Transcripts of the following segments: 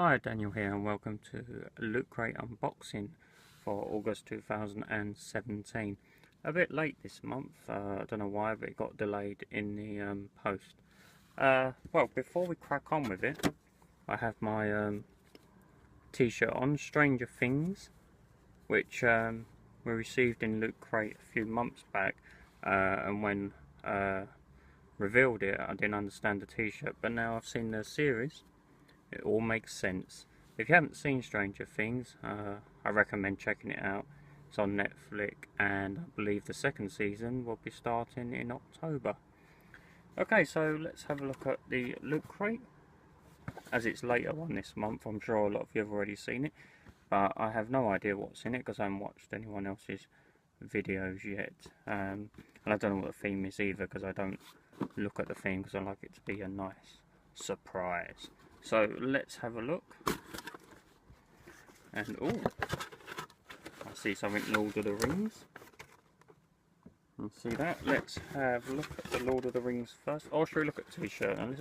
Hi, Daniel here and welcome to Loot Crate unboxing for August 2017. A bit late this month, I don't know why, but it got delayed in the post. Well, before we crack on with it, I have my t-shirt on, Stranger Things, which we received in Loot Crate a few months back, and when revealed it, I didn't understand the t-shirt, but now I've seen the series. It all makes sense. If you haven't seen Stranger Things, I recommend checking it out. It's on Netflix, and I believe the second season will be starting in October. Okay, so let's have a look at the Loot Crate. As it's later on this month, I'm sure a lot of you have already seen it, but I have no idea what's in it because I haven't watched anyone else's videos yet. And I don't know what the theme is either, because I don't look at the theme, because I like it to be a nice surprise. So let's have a look. And oh, I see something Lord of the Rings. You see that? Let's have a look at the Lord of the Rings first. Oh, should we look at the t-shirt? Let's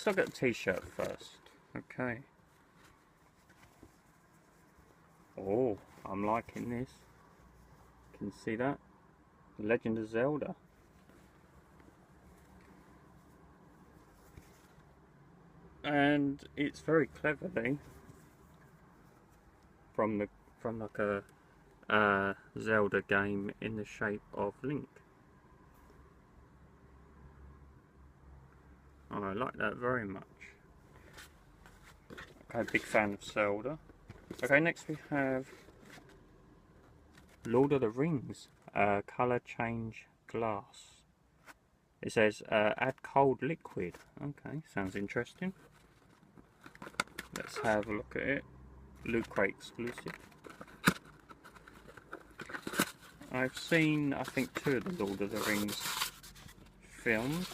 look at the t-shirt first. Okay. Oh, I'm liking this. Can you see that? The Legend of Zelda. And it's very cleverly from like a Zelda game in the shape of Link. Oh, I like that very much. Okay, big fan of Zelda. Okay, next we have Lord of the Rings, colour change glass. It says add cold liquid. Okay, sounds interesting. Let's have a look at it. Loot Crate exclusive. I've seen, I think, 2 of the Lord of the Rings films.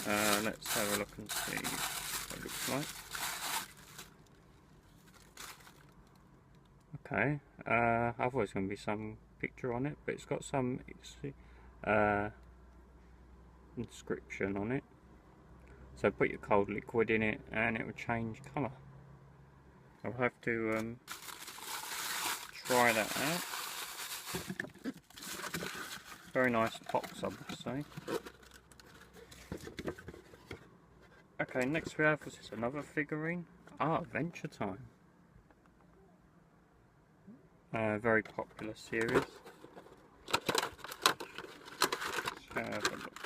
Let's have a look and see what it looks like. Okay, I thought it was going to be some picture on it, but it's got some inscription on it. So put your cold liquid in it and it will change colour. I'll have to try that out. Very nice box, I must say. Okay, next we have, was this another figurine? Ah, Adventure Time. Very popular series. Let's have a look.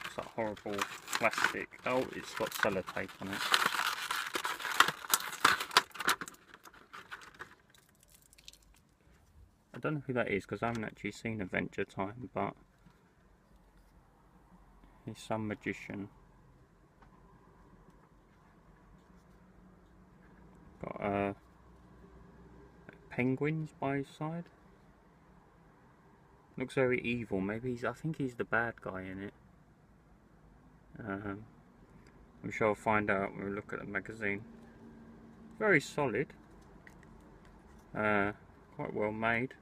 It's that horrible plastic. Oh, it's got sellotape on it. I don't know who that is because I haven't actually seen Adventure Time, but he's some magician. Got penguins by his side. Looks very evil. Maybe I think he's the bad guy in it. I'm sure I'll find out when we look at the magazine. Very solid. Quite well made.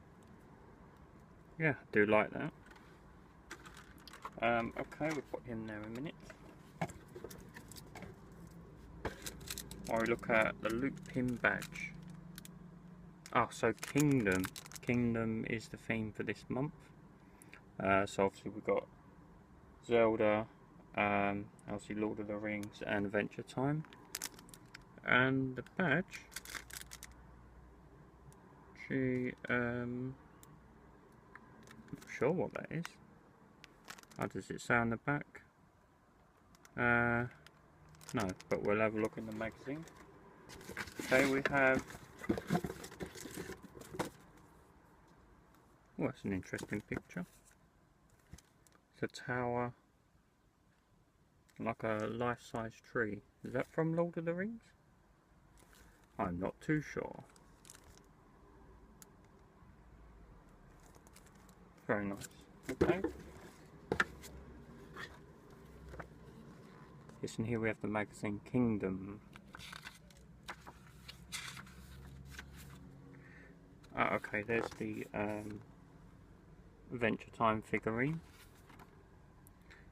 Yeah, I do like that. Okay, we'll put him there in a minute. While we look at the loot pin badge. Oh, so Kingdom. Kingdom is the theme for this month. So obviously we've got Zelda, obviously Lord of the Rings and Adventure Time. And the badge, I'm not sure what that is. How does it say on the back? No, but we'll have a look in the magazine. Okay, we have... Oh, that's an interesting picture. It's a tower, like a life-size tree. Is that from Lord of the Rings? I'm not too sure. Very nice. Okay. Yes, and here we have the magazine Kingdom. Okay, there's the Adventure Time figurine.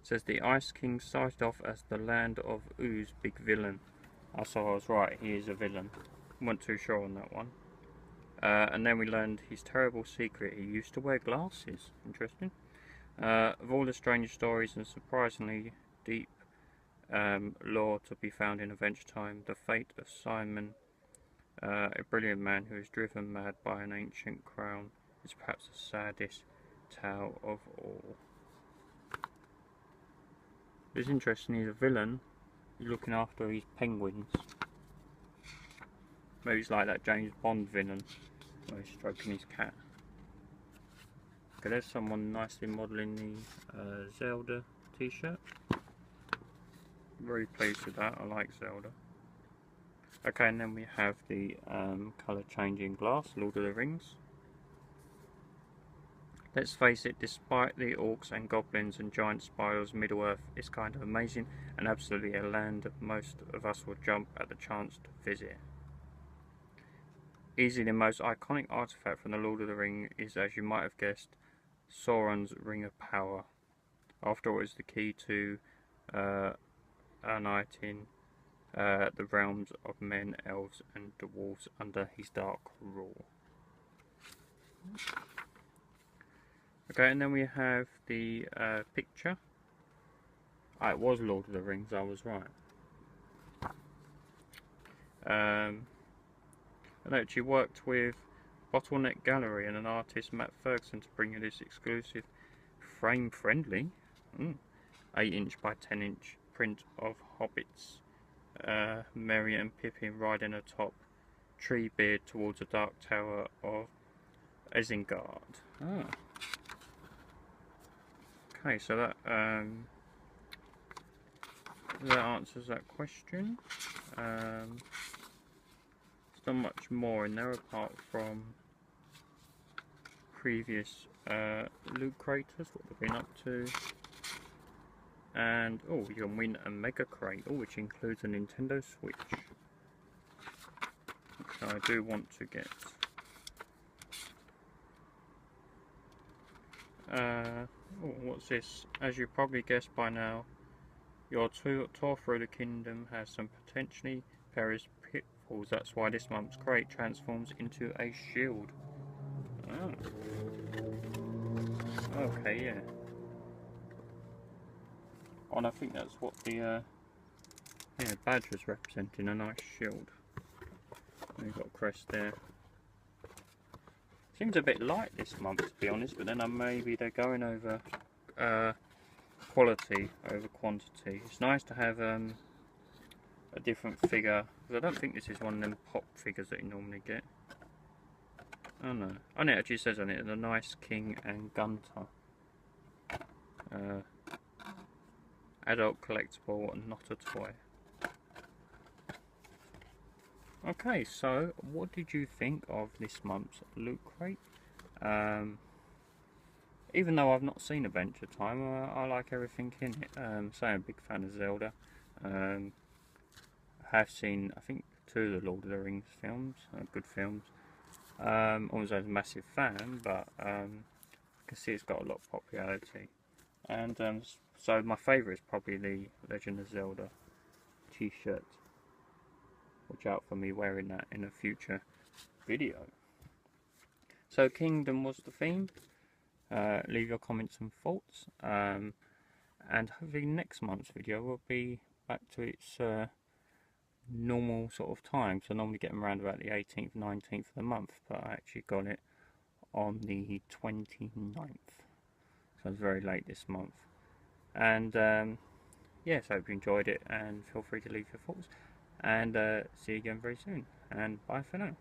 says the Ice King started off as the land of Oo's big villain. So I was right, he is a villain. Weren't too sure on that one. And then we learned his terrible secret. He used to wear glasses. Interesting. Of all the strange stories and surprisingly deep lore to be found in Adventure Time, the fate of Simon, a brilliant man who is driven mad by an ancient crown, is perhaps the saddest tale of all. It's interesting, he's a villain. He's looking after his penguins. Maybe it's like that James Bond villain where he's stroking his cat. Okay, there's someone nicely modelling the Zelda t-shirt. Very pleased with that, I like Zelda. Okay, and then we have the colour changing glass, Lord of the Rings. Let's face it, despite the orcs and goblins and giant spirals, Middle-earth is kind of amazing and absolutely a land that most of us will jump at the chance to visit. Easily the most iconic artifact from the Lord of the Rings is, as you might have guessed, Sauron's Ring of Power. After all, it's the key to uniting the realms of men, elves and dwarves under his dark rule. Okay, and then we have the picture. It was Lord of the Rings, I was right. I actually worked with Bottleneck Gallery and an artist, Matt Ferguson, to bring you this exclusive frame-friendly 8" by 10" print of hobbits. Merry and Pippin riding atop Treebeard towards the Dark Tower of Isengard. Okay, so that answers that question. There's not much more in there apart from previous loot creators, what they've been up to. And you can win a Mega Crate, which includes a Nintendo Switch, which I do want to get. What's this? As you probably guessed by now, your tour through the kingdom has some potentially perilous pitfalls. That's why this month's crate transforms into a shield. Okay, yeah. And I think that's what the badge was representing, a nice shield. We've got a crest there. Seems a bit light this month, to be honest, but then maybe they're going over quality over quantity. It's nice to have a different figure, because I don't think this is one of them pop figures that you normally get. Oh no. And it actually says on it, the Nice King and Gunter. Adult collectible and not a toy. Okay, so what did you think of this month's loot crate? Even though I've not seen Adventure Time, I like everything in it. So I'm a big fan of Zelda. I have seen, I think, 2 of the Lord of the Rings films, good films. I was a massive fan, but I can see it's got a lot of popularity. And so my favourite is probably the Legend of Zelda t-shirt. Watch out for me wearing that in a future video. So Kingdom was the theme. Leave your comments and thoughts. And hopefully next month's video will be back to its normal sort of time. So I normally get them around about the 18th, 19th of the month. But I actually got it on the 29th. So it's very late this month. And yes, I hope you enjoyed it, and feel free to leave your thoughts, and see you again very soon, and bye for now.